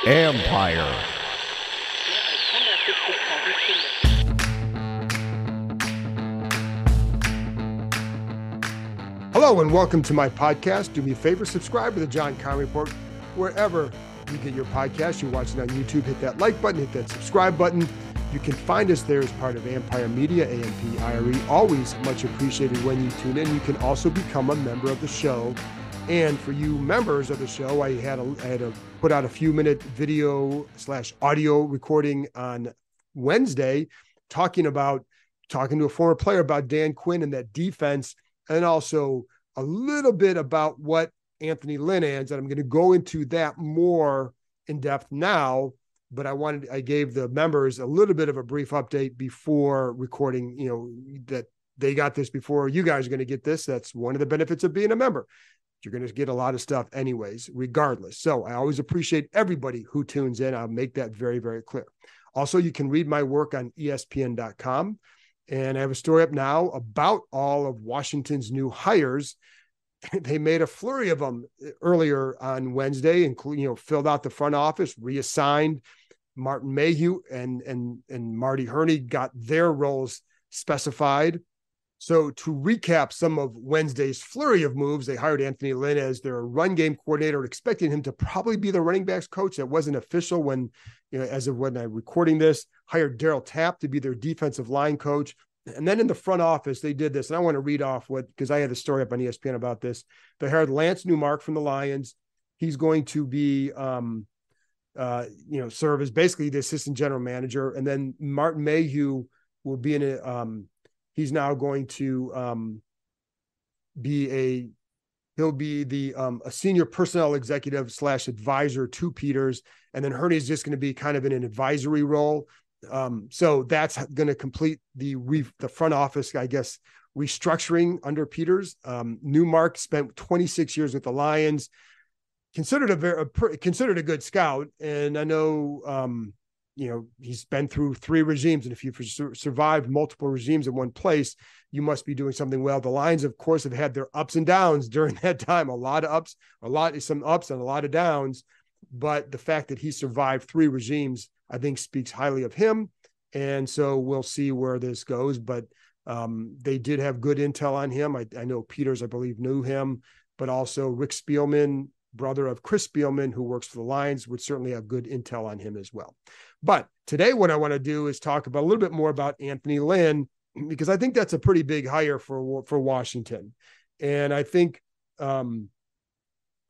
Empire. Hello and welcome to my podcast. Do me a favor, subscribe to the John Conn Report wherever you get your podcast. You're watching on YouTube, hit that like button, hit that subscribe button. You can find us there as part of Empire Media, AMPIRE. Always much appreciated when you tune in. You can also become a member of the show. And for you members of the show, I had to put out a few-minute video/audio recording on Wednesday talking to a former player about Dan Quinn and that defense, and also a little bit about what Anthony Lynn adds. And I'm going to go into that more in depth now, but I gave the members a little bit of a brief update before recording, that they got this before you guys are going to get this. That's one of the benefits of being a member. You're going to get a lot of stuff anyways, regardless. So I always appreciate everybody who tunes in. I'll make that very, very clear. Also, you can read my work on ESPN.com. And I have a story up now about all of Washington's new hires. They made a flurry of them earlier on Wednesday, including, filled out the front office, reassigned Martin Mayhew and Marty Herney got their roles specified. So to recap some of Wednesday's flurry of moves, they hired Anthony Lynn as their run game coordinator, expecting him to probably be the running backs coach. That wasn't official when, as of when I'm recording this. Hired Darryl Tapp to be their defensive line coach. And then in the front office, they did this. And I want to read off because I had a story up on ESPN about this. They hired Lance Newmark from the Lions. He's going to be, serve as basically the assistant general manager. And then Martin Mayhew will be he's now going to he'll be a senior personnel executive / advisor to Peters. And then Herney is just going to be kind of in an advisory role. So that's going to complete the front office, I guess, restructuring under Peters. Newmark spent 26 years with the Lions, considered a good scout. And I know, he's been through 3 regimes, and if you've survived multiple regimes in one place, you must be doing something well. The Lions, of course, have had their ups and downs during that time, some ups and a lot of downs. But the fact that he survived 3 regimes, I think, speaks highly of him. And so we'll see where this goes. But they did have good intel on him. I know Peters, I believe, knew him, but also Rick Spielman, brother of Chris Spielman, who works for the Lions, would certainly have good intel on him as well. But today, what I want to do is talk about a little bit more about Anthony Lynn, because I think that's a pretty big hire for Washington. And I think I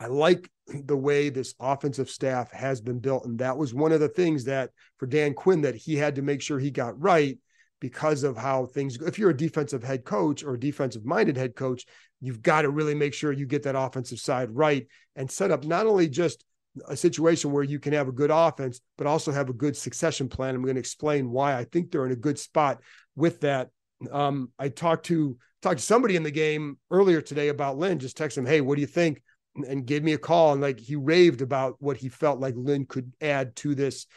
like the way this offensive staff has been built. And that was one of the things that for Dan Quinn that he had to make sure he got right, because of how things go. If you're a defensive head coach or a defensive minded head coach, you've got to really make sure you get that offensive side right and set up not only just a situation where you can have a good offense, but also have a good succession plan. I'm going to explain why I think they're in a good spot with that. I talked to somebody in the game earlier today about Lynn, just text him, hey, what do you think? And gave me a call, and he raved about what he felt like Lynn could add to this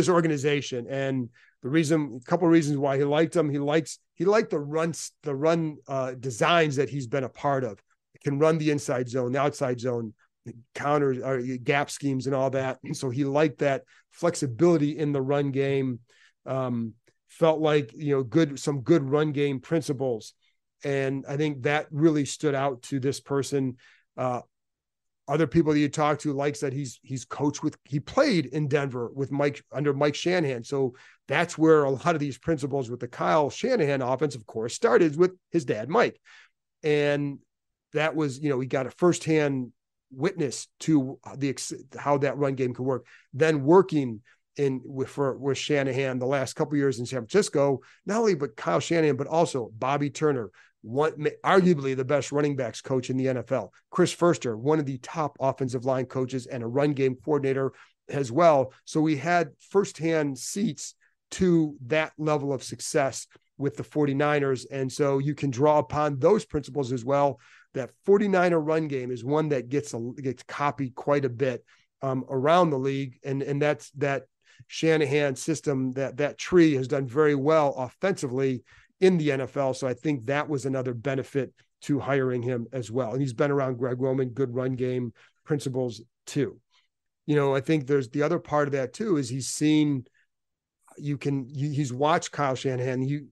organization. And a couple of reasons why he liked him. He liked the run designs that he's been a part of. He can run the inside zone, the outside zone, counters or gap schemes and all that. And so he liked that flexibility in the run game. Felt like, some good run game principles. And I think that really stood out to this person. Other people that you talk to likes that he played in Denver with under Mike Shanahan. So that's where a lot of these principles with the Kyle Shanahan offense, of course, started with his dad, Mike. And that was, he got a firsthand witness to how that run game could work. Then working with Shanahan the last couple of years in San Francisco, not only but Kyle Shanahan, but also Bobby Turner, arguably the best running backs coach in the NFL. Chris Furster, one of the top offensive line coaches and a run game coordinator as well. So we had firsthand seats to that level of success with the 49ers. And so you can draw upon those principles as well. That 49er run game is one that gets copied quite a bit around the league. And that's that Shanahan system, that tree has done very well offensively in the NFL. So I think that was another benefit to hiring him as well. And he's been around Greg Roman, good run game principles too. I think there's the other part of that too, is he's watched Kyle Shanahan.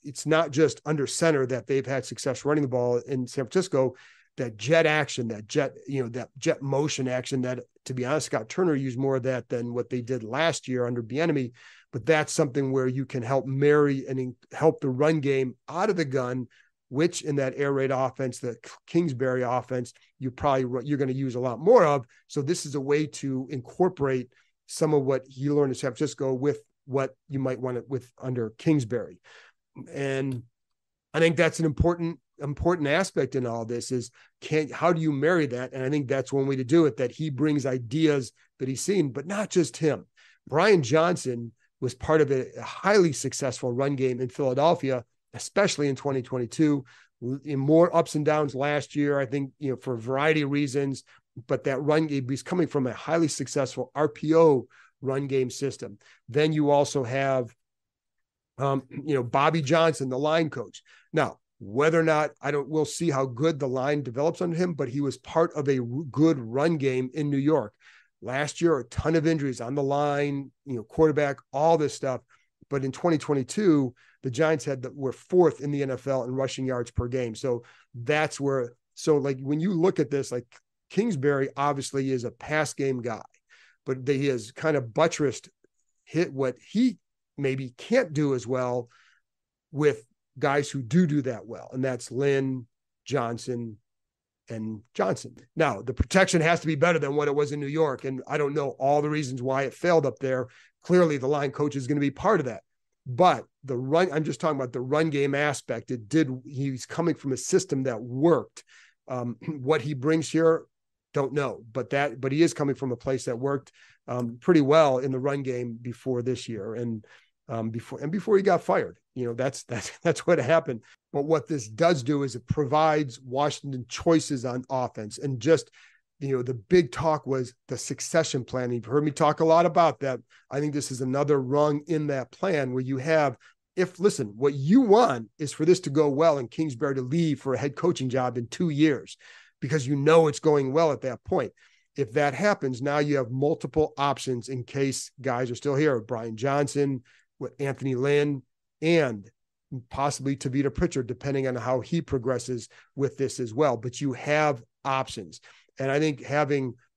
It's not just under center that they've had success running the ball in San Francisco. That jet action, that jet motion action, that, to be honest, Scott Turner used more of that than what they did last year under Bieniemy. But that's something where you can help marry and help the run game out of the gun, which in that air raid offense, the Kingsbury offense, you're going to use a lot more of. So this is a way to incorporate some of what he learned in San Francisco with what you might want it with under Kingsbury. And I think that's an important aspect in all this is how do you marry that? And I think that's one way to do it, that he brings ideas that he's seen, but not just him. Brian Johnson was part of a highly successful run game in Philadelphia, especially in 2022, in more ups and downs last year, I think, for a variety of reasons, but that run game, he's coming from a highly successful RPO run game system. Then you also have, Bobby Johnson, the line coach. Now, whether or not we'll see how good the line develops under him, but he was part of a good run game in New York last year. A ton of injuries on the line, quarterback, all this stuff. But in 2022, the Giants were fourth in the NFL in rushing yards per game. So that's where, when you look at this, like Kingsbury obviously is a pass game guy, but he has kind of hit what he maybe can't do as well with guys who do that well. And that's Lynn, Johnson, and Johnson. Now, the protection has to be better than what it was in New York. And I don't know all the reasons why it failed up there. Clearly, the line coach is going to be part of that. But I'm just talking about the run game aspect. He's coming from a system that worked. What he brings here, don't know. But he is coming from a place that worked pretty well in the run game before this year. And before he got fired, that's what happened. But what this does do is it provides Washington choices on offense. And just, the big talk was the succession plan. You've heard me talk a lot about that. I think this is another rung in that plan where you have, what you want is for this to go well and Kingsbury to leave for a head coaching job in 2 years, because it's going well at that point. If that happens, now you have multiple options in case guys are still here. Brian Johnson, with Anthony Lynn, and possibly Tavita Pritchard, depending on how he progresses with this as well. But you have options. And I think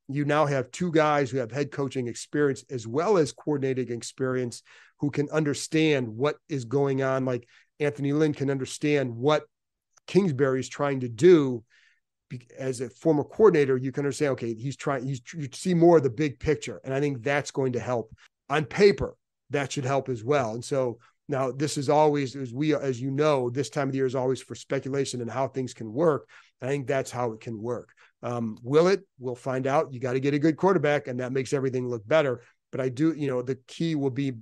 you now have two guys who have head coaching experience as well as coordinating experience, who can understand what is going on. Like Anthony Lynn can understand what Kingsbury is trying to do. As a former coordinator, you can understand, okay, you see more of the big picture. And I think that's going to help. On paper, that should help as well. And so now this is always, this time of the year is always for speculation and how things can work. I think that's how it can work. Will it? We'll find out. You got to get a good quarterback, and that makes everything look better. But I do, the key will be,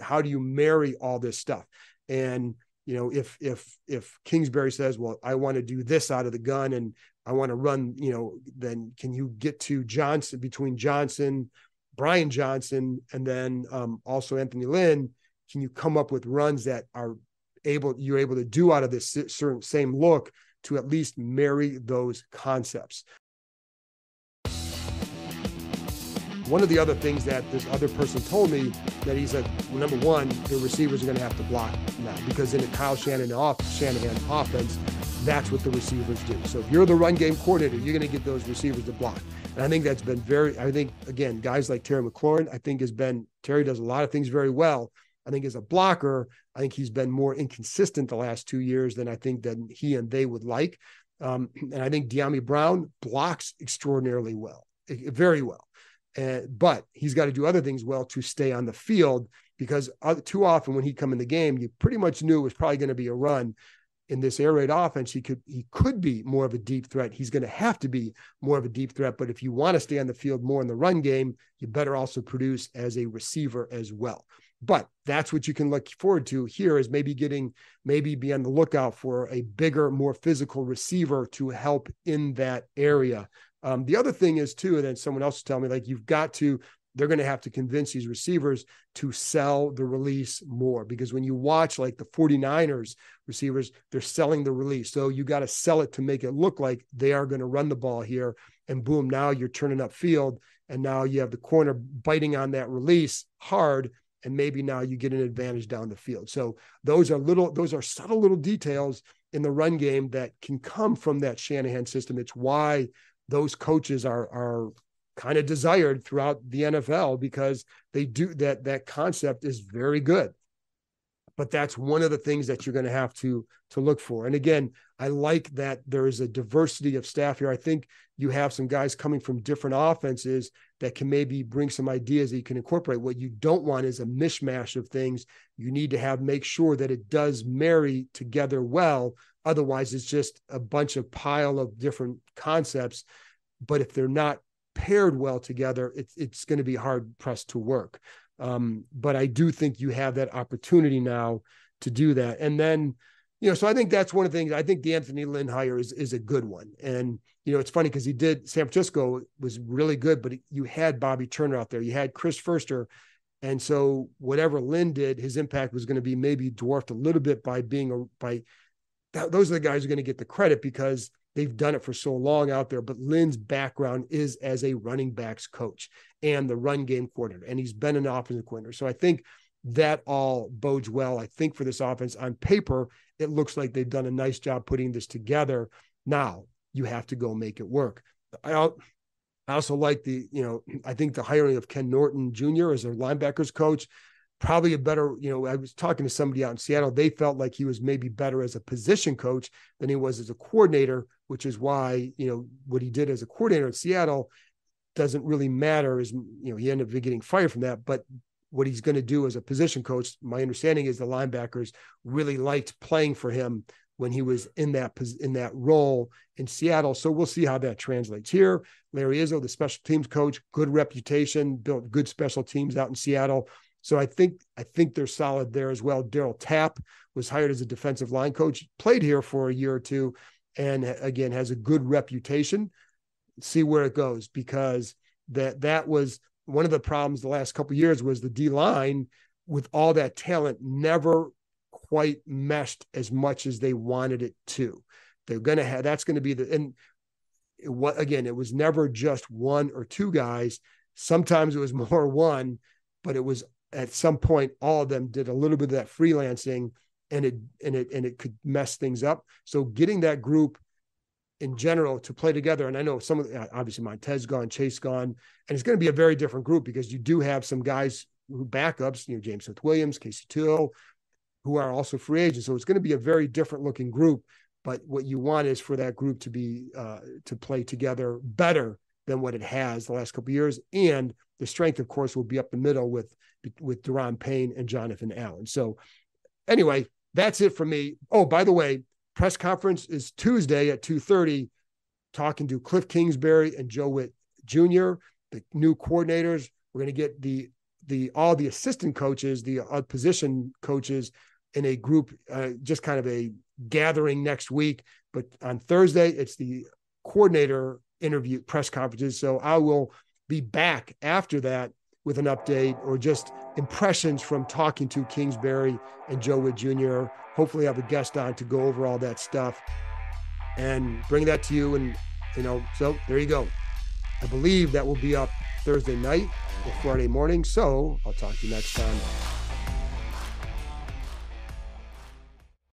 how do you marry all this stuff? And, if Kingsbury says, well, I want to do this out of the gun and I want to run, then can you get to between Brian Johnson, and then also Anthony Lynn? Can you come up with runs that you're able to do out of this certain same look to at least marry those concepts? One of the other things that this other person told me, that he said, well, number one, the receivers are going to have to block now, because in a Kyle Shanahan offense, that's what the receivers do. So if you're the run game coordinator, you're going to get those receivers to block. And I think that's been again, guys like Terry McLaurin, Terry does a lot of things very well. I think as a blocker, I think he's been more inconsistent the last 2 years than I think that he and they would like. And I think De'Ami Brown blocks extraordinarily well, very well. But he's got to do other things well to stay on the field, because too often when he come in the game, you pretty much knew it was probably going to be a run. In this air raid offense, he could be more of a deep threat. He's going to have to be more of a deep threat. But if you want to stay on the field more in the run game, you better also produce as a receiver as well. But that's what you can look forward to here, is maybe be on the lookout for a bigger, more physical receiver to help in that area. The other thing is too, and then someone else was telling me, like, you've got to, they're going to have to convince these receivers to sell the release more, because when you watch like the 49ers receivers, they're selling the release. So you got to sell it to make it look like they are going to run the ball here, and boom, now you're turning up field, and now you have the corner biting on that release hard, and maybe now you get an advantage down the field. So those are subtle little details in the run game that can come from that Shanahan system. It's why those coaches are kind of desired throughout the NFL, because they do that concept is very good. But that's one of the things that you're going to have to look for. And again, I like that there is a diversity of staff here. I think you have some guys coming from different offenses that can maybe bring some ideas that you can incorporate. What you don't want is a mishmash of things. You need to make sure that it does marry together well. Otherwise, it's just a bunch of pile of different concepts. But if they're not paired well together, it's going to be hard pressed to work. But I do think you have that opportunity now to do that. And then, so I think that's one of the things. I think the Anthony Lynn hire is a good one. And, it's funny because San Francisco was really good, but you had Bobby Turner out there. You had Chris Furster. And so whatever Lynn did, his impact was going to be maybe dwarfed a little bit by those are the guys who are going to get the credit because they've done it for so long out there. But Lynn's background is as a running backs coach and the run game coordinator, and he's been an offensive coordinator. So I think that all bodes well. I think for this offense on paper, it looks like they've done a nice job putting this together. Now you have to go make it work. I also like I think the hiring of Ken Norton Jr. as their linebackers coach, probably a better, I was talking to somebody out in Seattle. They felt like he was maybe better as a position coach than he was as a coordinator, which is why, what he did as a coordinator in Seattle doesn't really matter. He ended up getting fired from that, but what he's going to do as a position coach, my understanding is the linebackers really liked playing for him when he was in that role in Seattle. So we'll see how that translates here. Larry Izzo, the special teams coach, good reputation, built good special teams out in Seattle. So I think they're solid there as well. Darryl Tapp was hired as a defensive line coach, played here for a year or two, and again, has a good reputation. See where it goes, because that was one of the problems the last couple of years was the D-line with all that talent never quite meshed as much as they wanted it to. They're going to have, that's going to be it was never just one or two guys. Sometimes it was more one, but it was at some point, all of them did a little bit of that freelancing, and it could mess things up. So getting that group in general to play together. And I know obviously Montez gone, Chase gone, and it's going to be a very different group because you do have some guys who backups, James Smith-Williams, Casey Till, who are also free agents. So it's going to be a very different looking group. But what you want is for that group to be to play together better than what it has the last couple of years. And the strength, of course, will be up the middle with Daron Payne and Jonathan Allen. So anyway, that's it for me. Oh, by the way, press conference is Tuesday at 2:30, talking to Cliff Kingsbury and Joe Witt Jr., the new coordinators. We're going to get all the assistant coaches, the position coaches in a group, just kind of a gathering next week. But on Thursday, it's the coordinator interview press conferences. So I will be back after that with an update or just impressions from talking to Kingsbury and Joe Witt Jr. Hopefully I have a guest on to go over all that stuff and bring that to you. And, so there you go. I believe that will be up Thursday night or Friday morning. So I'll talk to you next time.